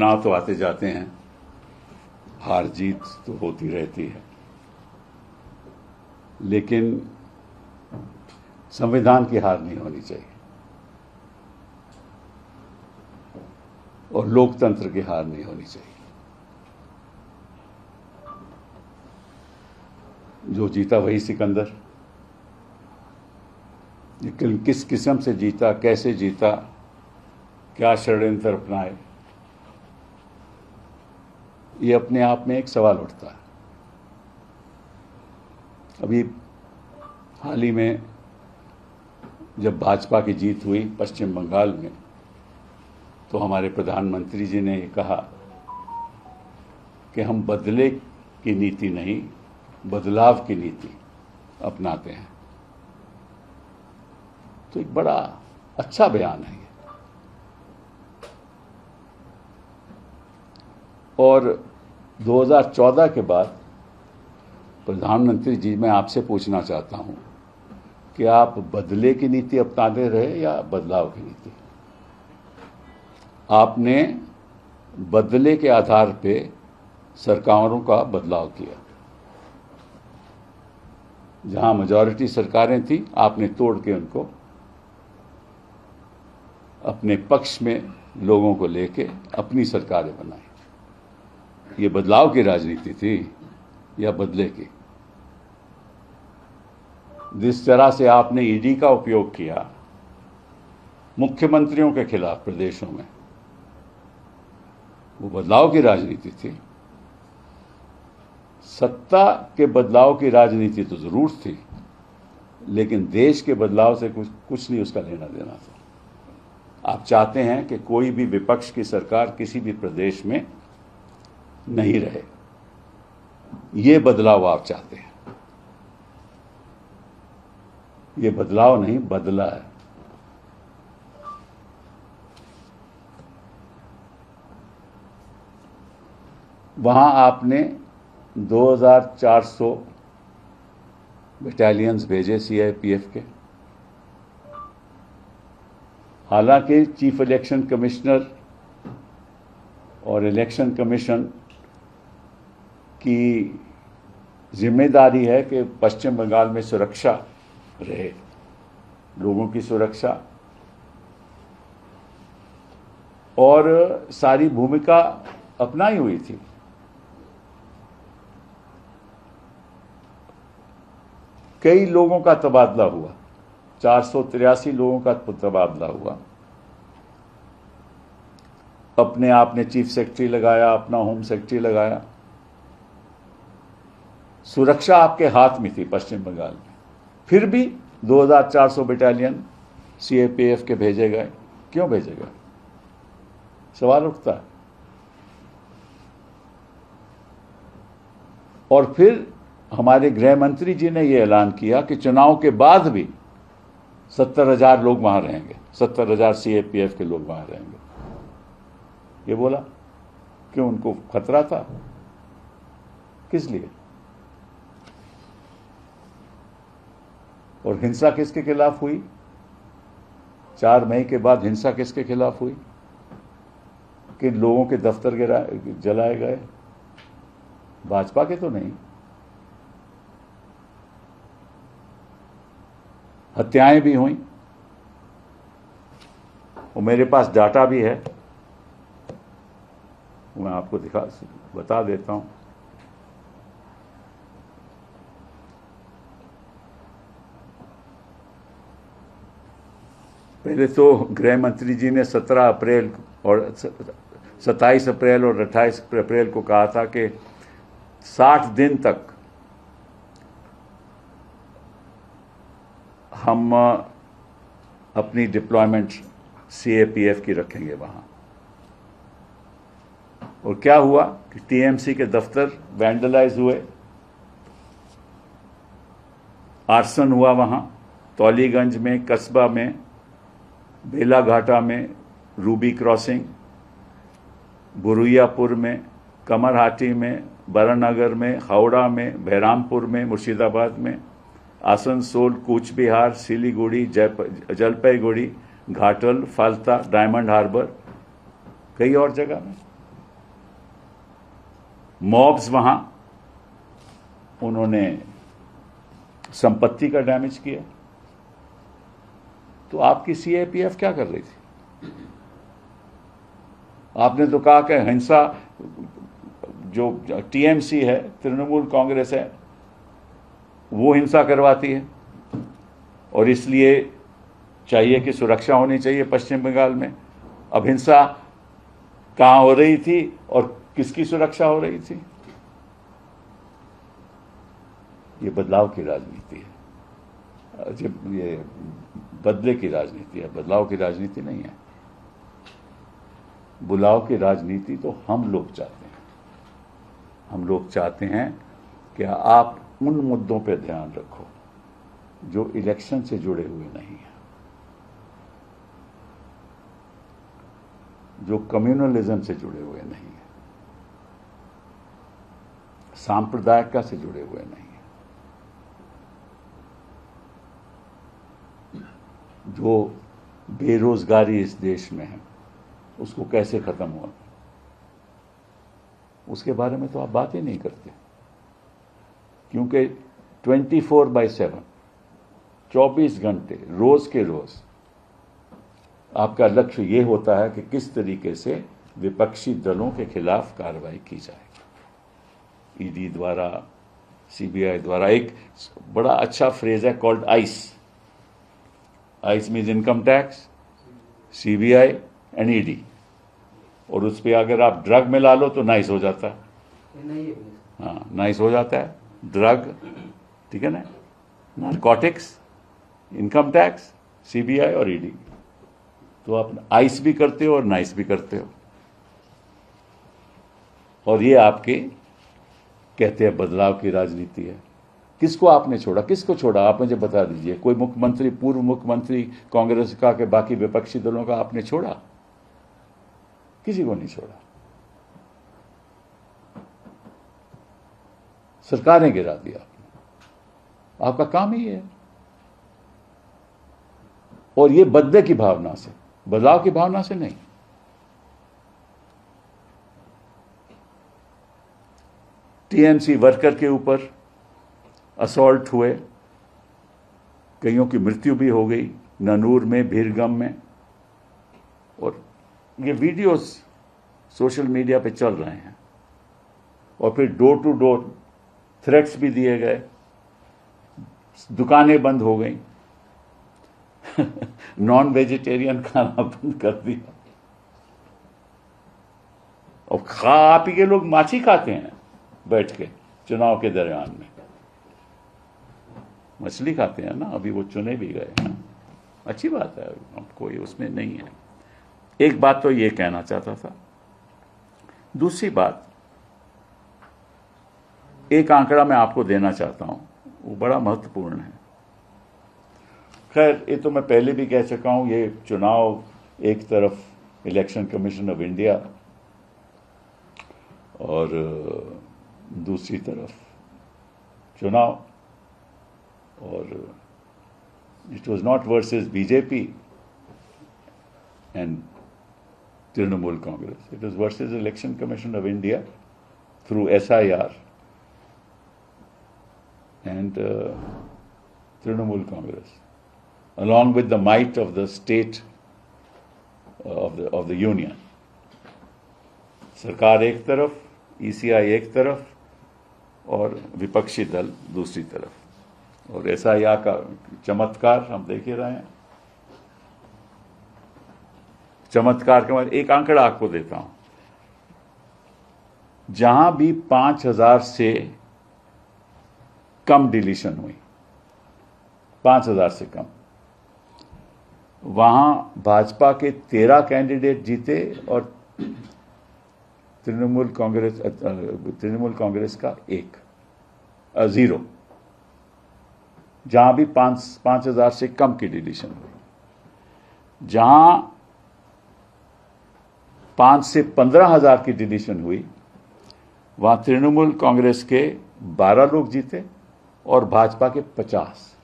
चुनाव तो आते जाते हैं, हार जीत तो होती रहती है, लेकिन संविधान की हार नहीं होनी चाहिए और लोकतंत्र की हार नहीं होनी चाहिए। जो जीता वही सिकंदर। लेकिन किस किस्म से जीता, कैसे जीता, क्या षड्यंत्र अपनाए, ये अपने आप में एक सवाल उठता है। अभी हाल ही में जब भाजपा की जीत हुई पश्चिम बंगाल में, तो हमारे प्रधानमंत्री जी ने ये कहा कि हम बदले की नीति नहीं, बदलाव की नीति अपनाते हैं। तो एक बड़ा अच्छा बयान है ये। और 2014 के बाद प्रधानमंत्री जी, मैं आपसे पूछना चाहता हूं कि आप बदले की नीति अपनाते रहे या बदलाव की नीति? आपने बदले के आधार पे सरकारों का बदलाव किया। जहां मेजॉरिटी सरकारें थी, आपने तोड़ के उनको अपने पक्ष में लोगों को लेके अपनी सरकारें बनाई। ये बदलाव की राजनीति थी या बदले की? जिस तरह से आपने ईडी का उपयोग किया मुख्यमंत्रियों के खिलाफ प्रदेशों में, वो बदलाव की राजनीति थी। सत्ता के बदलाव की राजनीति तो जरूर थी, लेकिन देश के बदलाव से कुछ नहीं उसका लेना देना था। आप चाहते हैं कि कोई भी विपक्ष की सरकार किसी भी प्रदेश में नहीं रहे, ये बदलाव आप चाहते हैं। ये बदलाव नहीं, बदला है। वहां आपने 2400 बटालियंस भेजे सीआरपीएफ के। हालांकि चीफ इलेक्शन कमिश्नर और इलेक्शन कमीशन की जिम्मेदारी है कि पश्चिम बंगाल में सुरक्षा रहे, लोगों की सुरक्षा, और सारी भूमिका अपनाई हुई थी। कई लोगों का तबादला हुआ, 483 लोगों का तबादला हुआ। अपने आपने चीफ सेक्रेटरी लगाया, अपना होम सेक्रेटरी लगाया। सुरक्षा आपके हाथ में थी पश्चिम बंगाल में, फिर भी 2400 बटालियन सीआरपीएफ के भेजे गए। क्यों भेजे गए? सवाल उठता है। और फिर हमारे गृह मंत्री जी ने यह ऐलान किया कि चुनाव के बाद भी 70,000 लोग वहां रहेंगे, 70,000 सीआरपीएफ के लोग वहां रहेंगे। ये बोला कि उनको खतरा था। किस लिए? और हिंसा किसके खिलाफ हुई? 4 मई के बाद हिंसा किसके खिलाफ हुई? कि लोगों के दफ्तर जलाए गए? भाजपा के तो नहीं। हत्याएं भी हुई, और मेरे पास डाटा भी है, मैं आपको बता देता हूं। पहले तो गृह मंत्री जी ने 17 अप्रैल और 27 अप्रैल और 28 अप्रैल को कहा था कि 60 दिन तक हम अपनी डिप्लॉयमेंट सीएपीएफ की रखेंगे वहां। और क्या हुआ कि टीएमसी के दफ्तर वैंडलाइज हुए, आर्सन हुआ वहां, तौलीगंज में, कस्बा में, बेलाघाटा में, रूबी क्रॉसिंग, बुरुयापुर में, कमरहाटी में, बरानगर में, हावड़ा में, बहरामपुर में, मुर्शिदाबाद में, आसनसोल, कूच बिहार, सिलीगुड़ी, जलपाईगुड़ी, घाटल, फाल्ता, डायमंड हार्बर, कई और जगह में। मॉब्स वहां उन्होंने संपत्ति का डैमेज किया। तो आपकी सीएपीएफ क्या कर रही थी? आपने तो कहा कि हिंसा, जो टीएमसी है, तृणमूल कांग्रेस है, वो हिंसा करवाती है और इसलिए चाहिए कि सुरक्षा होनी चाहिए पश्चिम बंगाल में। अब हिंसा कहां हो रही थी और किसकी सुरक्षा हो रही थी? ये बदलाव की राजनीति है, जब ये बदले की राजनीति है, बदलाव की राजनीति नहीं है। बुलाव की राजनीति तो हम लोग चाहते हैं। हम लोग चाहते हैं कि आप उन मुद्दों पे ध्यान रखो जो इलेक्शन से जुड़े हुए नहीं हैं, जो कम्युनलिज्म से जुड़े हुए नहीं हैं, सांप्रदायिकता से जुड़े हुए नहीं हैं, जो बेरोजगारी इस देश में है उसको कैसे खत्म हुआ, उसके बारे में तो आप बात ही नहीं करते। क्योंकि 24/7 24 घंटे रोज के रोज आपका लक्ष्य यह होता है कि किस तरीके से विपक्षी दलों के खिलाफ कार्रवाई की जाए। ईडी द्वारा, सीबीआई द्वारा। एक बड़ा अच्छा फ्रेज है called ice. Ice means income tax, CBI and ED, और उस पर अगर आप ड्रग मिला लो तो नाइस हो जाता है। हाँ, नाइस हो जाता है। ड्रग, ठीक है ना, नारकोटिक्स, इनकम टैक्स, सीबीआई और ईडी। तो आप आइस भी करते हो और नाइस भी करते हो। और ये आपके कहते हैं बदलाव की राजनीति है। किसको आपने छोड़ा? किसको छोड़ा? आप मुझे बता दीजिए। कोई मुख्यमंत्री, पूर्व मुख्यमंत्री कांग्रेस का के बाकी विपक्षी दलों का आपने छोड़ा? किसी को नहीं छोड़ा। सरकारें गिरा दिया आपने। आपका काम ही है। और ये बदले की भावना से, बदलाव की भावना से नहीं। टीएमसी वर्कर के ऊपर असॉल्ट हुए, कईयों की मृत्यु भी हो गई, ननूर में, भीरगम में, और ये वीडियोस सोशल मीडिया पे चल रहे हैं। और फिर डोर टू डोर थ्रेट्स भी दिए गए, दुकानें बंद हो गई, नॉन वेजिटेरियन खाना बंद कर दिया। और खा पी के लोग माछी खाते हैं बैठ के चुनाव के दरमियान में। मछली खाते हैं ना, अभी वो चुने भी गए हैं। अच्छी बात है, कोई उसमें नहीं है। एक बात तो ये कहना चाहता था। दूसरी बात, एक आंकड़ा मैं आपको देना चाहता हूं, वो बड़ा महत्वपूर्ण है। खैर, ये तो मैं पहले भी कह चुका हूं, ये चुनाव एक तरफ इलेक्शन कमीशन ऑफ इंडिया और दूसरी तरफ चुनाव, और it was not versus BJP and Trinamool Congress. It was versus Election Commission of India through SIR and Trinamool Congress, along with the might of the state of the union. सरकार एक तरफ, ECI एक तरफ और विपक्षी दल दूसरी तरफ। और SIR का चमत्कार हम देख ही रहे हैं। चमत्कार के बाद एक आंकड़ा आपको देता हूं। जहां भी 5000 से कम डिलीशन हुई, 5000 से कम, वहां भाजपा के 13 कैंडिडेट जीते और तृणमूल कांग्रेस का 0। जहां भी 5000 से कम की डिलीशन हुई। जहां 5 से 15,000 की डिलीशन हुई, वहां तृणमूल कांग्रेस के 12 लोग जीते और भाजपा के 50।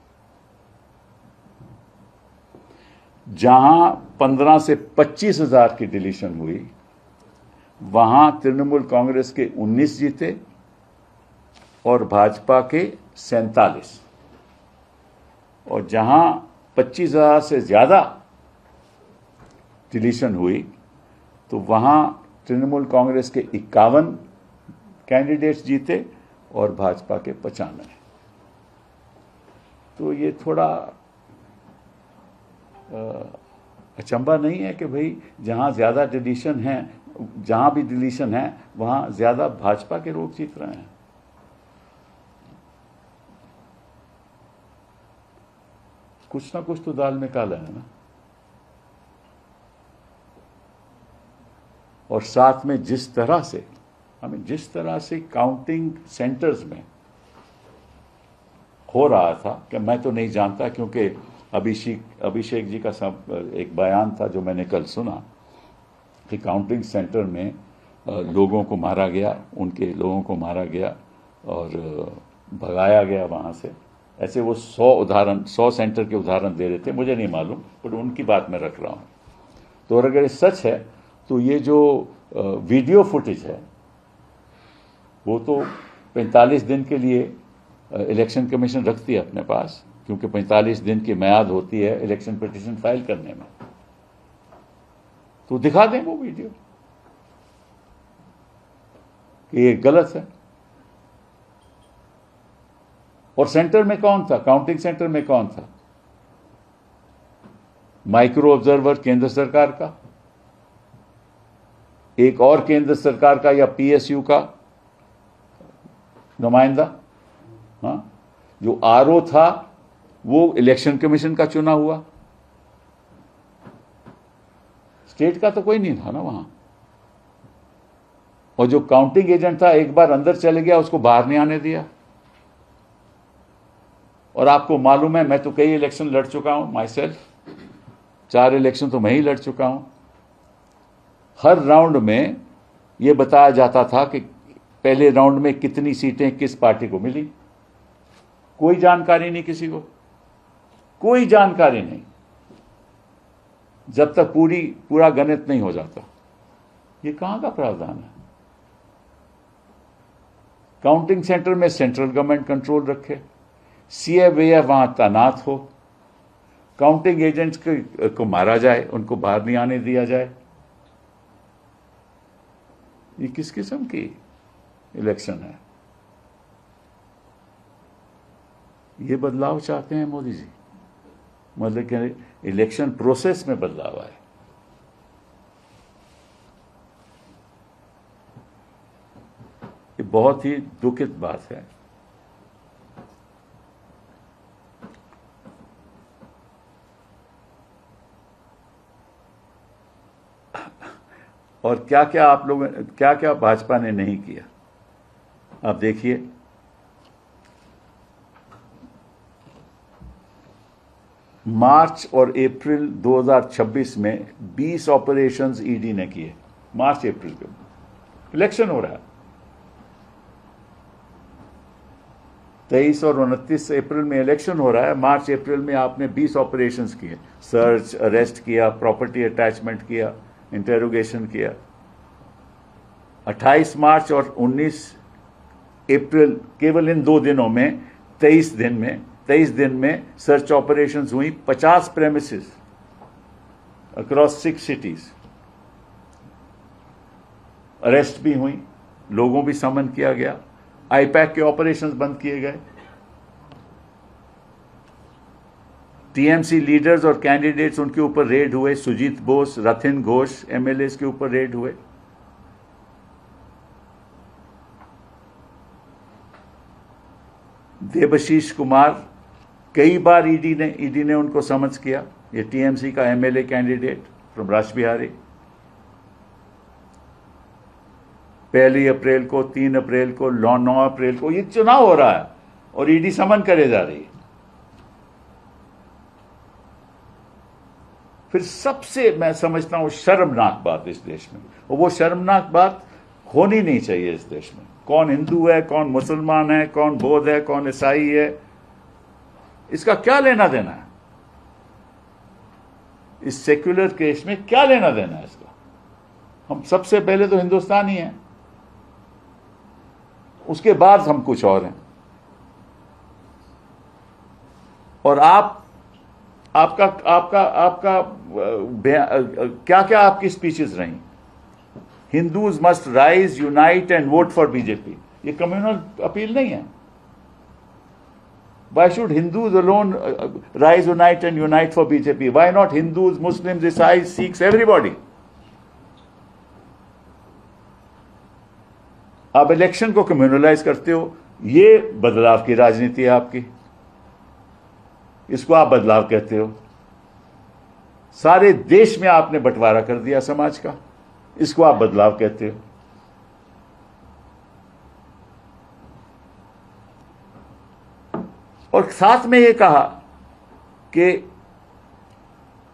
जहां 15 से 25,000 की डिलीशन हुई, वहां तृणमूल कांग्रेस के 19 जीते और भाजपा के 47, और जहां 25,000 से ज्यादा डिलीशन हुई तो वहां तृणमूल कांग्रेस के 51 कैंडिडेट्स जीते और भाजपा के 95। तो ये थोड़ा अचंभा नहीं है कि भाई जहां ज्यादा डिलीशन है, जहां भी डिलीशन है वहां ज्यादा भाजपा के लोग जीत रहे हैं। कुछ ना कुछ तो दाल में काला है ना। और साथ में जिस तरह से काउंटिंग सेंटर्स में हो रहा था कि मैं तो नहीं जानता, क्योंकि अभिषेक जी का एक बयान था जो मैंने कल सुना कि काउंटिंग सेंटर में लोगों को मारा गया, उनके लोगों को मारा गया और भगाया गया वहां से। ऐसे वो 100 सेंटर के उदाहरण दे रहे थे, मुझे नहीं मालूम, पर उनकी बात मैं रख रहा हूं। तो अगर ये सच है तो ये जो वीडियो फुटेज है वो तो 45 दिन के लिए इलेक्शन कमीशन रखती है अपने पास, क्योंकि 45 दिन की म्याद होती है इलेक्शन पिटीशन फाइल करने में। तो दिखा दें वो वीडियो कि ये गलत है। और सेंटर में कौन था, काउंटिंग सेंटर में कौन था? माइक्रो ऑब्जर्वर केंद्र सरकार का, एक और केंद्र सरकार का या पीएसयू का नुमाइंदा। हाँ, जो आरओ था वो इलेक्शन कमीशन का चुना हुआ, स्टेट का तो कोई नहीं था ना वहां। और जो काउंटिंग एजेंट था एक बार अंदर चले गया, उसको बाहर नहीं आने दिया। और आपको मालूम है, मैं तो कई इलेक्शन लड़ चुका हूं माई सेल्फ, 4 इलेक्शन तो मैं ही लड़ चुका हूं। हर राउंड में यह बताया जाता था कि पहले राउंड में कितनी सीटें किस पार्टी को मिली। कोई जानकारी नहीं, किसी को कोई जानकारी नहीं, जब तक पूरा गणित नहीं हो जाता। ये कहां का प्रावधान है? काउंटिंग सेंटर में सेंट्रल गवर्नमेंट कंट्रोल रखे, सीएवीएफ वहां तैनात हो, काउंटिंग एजेंट्स को मारा जाए, उनको बाहर नहीं आने दिया जाए। ये किस किस्म की इलेक्शन है? ये बदलाव चाहते हैं मोदी जी, मतलब कि इलेक्शन प्रोसेस में बदलाव आए। ये बहुत ही दुखित बात है। और क्या क्या भाजपा ने नहीं किया, आप देखिए। मार्च और अप्रैल 2026 में 20 ऑपरेशंस ईडी ने किए। मार्च अप्रैल के इलेक्शन हो रहा है, 23 और 29 अप्रैल में इलेक्शन हो रहा है। मार्च अप्रैल में आपने 20 ऑपरेशंस किए, सर्च, अरेस्ट किया, प्रॉपर्टी अटैचमेंट किया, इंटेरोगेशन किया। 28 मार्च और 19 अप्रैल, केवल इन 2 दिनों में 23 दिन में सर्च ऑपरेशंस हुई 50 प्रेमिसेस अक्रॉस 6 सिटीज। अरेस्ट भी हुई, लोगों भी समन किया गया, आईपैक के ऑपरेशंस बंद किए गए, टीएमसी लीडर्स और कैंडिडेट्स उनके ऊपर रेड हुए, सुजीत बोस, रथिन घोष एमएलए के ऊपर रेड हुए। देबशीष कुमार कई बार ईडी ने उनको समन्स किया, ये टीएमसी का एमएलए कैंडिडेट फ्रॉम राजबिहारी। 1 अप्रैल को, 3 अप्रैल को, 9 अप्रैल को ये चुनाव हो रहा है और ईडी समन करे जा रही है। फिर सबसे मैं समझता हूं शर्मनाक बात इस देश में, और वो शर्मनाक बात होनी नहीं चाहिए इस देश में। कौन हिंदू है, कौन मुसलमान है, कौन बौद्ध है, कौन ईसाई है, इसका क्या लेना देना है? इस सेक्युलर केस में क्या लेना देना है इसका? हम सबसे पहले तो हिंदुस्तानी हैं, उसके बाद हम कुछ और हैं। और आपका आपका आपका क्या क्या आपकी स्पीचेस रही? Hindus must rise, unite and vote for BJP. ये कम्युनल अपील नहीं है। Why should Hindus alone rise, unite for BJP? Why not Hindus, Muslims, Isais, Sikhs, everybody? आप इलेक्शन को कम्युनलाइज करते हो, ये बदलाव की राजनीति है आपकी, इसको आप बदलाव कहते हो। सारे देश में आपने बंटवारा कर दिया समाज का, इसको आप बदलाव कहते हो। और साथ में ये कहा कि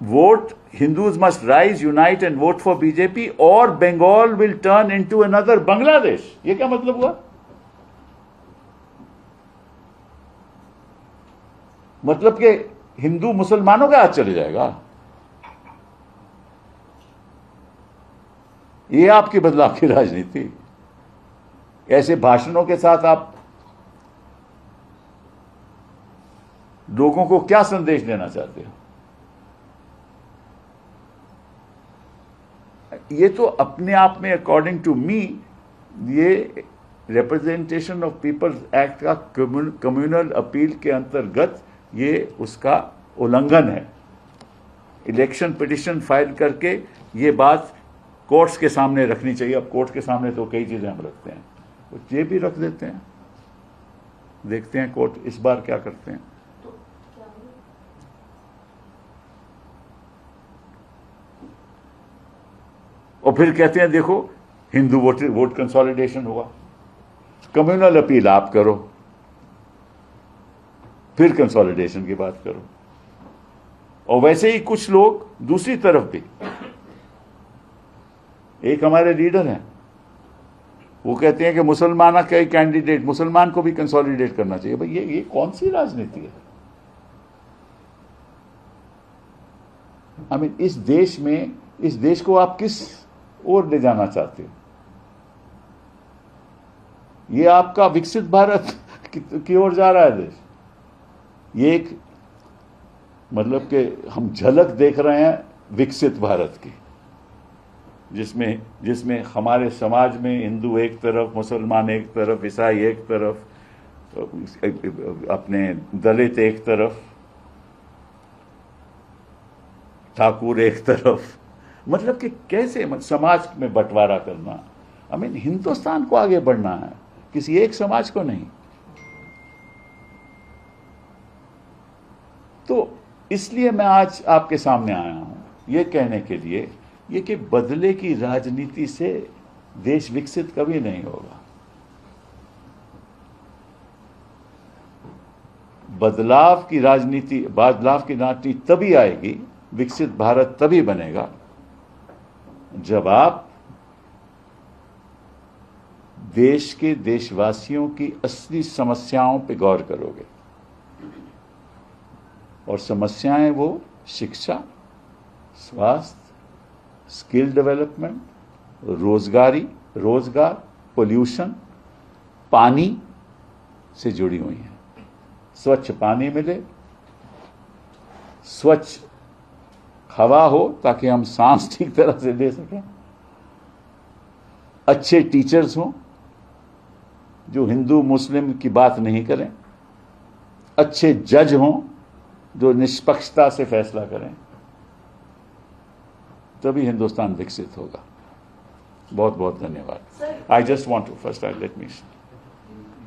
vote, Hindus must rise, unite and vote for BJP और Bengal will turn into another Bangladesh. ये क्या मतलब हुआ? मतलब कि हिंदू मुसलमानों के हाथ चले जाएगा? ये आपकी बदलाव की राजनीति? ऐसे भाषणों के साथ आप लोगों को क्या संदेश देना चाहते हो? ये तो अपने आप में अकॉर्डिंग टू मी ये रिप्रेजेंटेशन ऑफ पीपल्स एक्ट का कम्युनल अपील के अंतर्गत ये उसका उल्लंघन है। इलेक्शन पिटिशन फाइल करके ये बात कोर्ट्स के सामने रखनी चाहिए। अब कोर्ट के सामने तो कई चीजें हम रखते हैं, तो ये भी रख देते हैं। देखते हैं कोर्ट इस बार क्या करते हैं। और फिर कहते हैं देखो हिंदू वोट कंसोलिडेशन हुआ। कम्युनल अपील आप करो, फिर कंसोलिडेशन की बात करो। और वैसे ही कुछ लोग दूसरी तरफ भी, एक हमारे लीडर हैं, वो कहते हैं कि मुसलमान का कैंडिडेट, मुसलमान को भी कंसोलिडेट करना चाहिए। भाई ये कौन सी राजनीति है? आई मीन इस देश में, इस देश को आप किस ओर ले जाना चाहते हो? ये आपका विकसित भारत की ओर जा रहा है देश। ये एक मतलब कि हम झलक देख रहे हैं विकसित भारत की, जिसमें हमारे समाज में हिंदू एक तरफ, मुसलमान एक तरफ, ईसाई एक तरफ, अपने दलित एक तरफ, ठाकुर एक तरफ। मतलब कि कैसे समाज में बंटवारा करना। आई मीन हिंदुस्तान को आगे बढ़ना है, किसी एक समाज को नहीं। तो इसलिए मैं आज आपके सामने आया हूं ये कहने के लिए ये कि बदले की राजनीति से देश विकसित कभी नहीं होगा। बदलाव की राजनीति तभी आएगी, विकसित भारत तभी बनेगा जब आप देश के देशवासियों की असली समस्याओं पे गौर करोगे। और समस्याएं वो शिक्षा, स्वास्थ्य, स्किल डेवलपमेंट, रोजगार, पोल्यूशन, पानी से जुड़ी हुई हैं। स्वच्छ पानी मिले, स्वच्छ हवा हो ताकि हम सांस ठीक तरह से ले सकें, अच्छे टीचर्स हों जो हिंदू मुस्लिम की बात नहीं करें, अच्छे जज हों जो निष्पक्षता से फैसला करें, तभी हिंदुस्तान विकसित होगा। बहुत बहुत धन्यवाद। I just want to first let me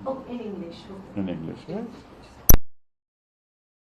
in English. in English, right?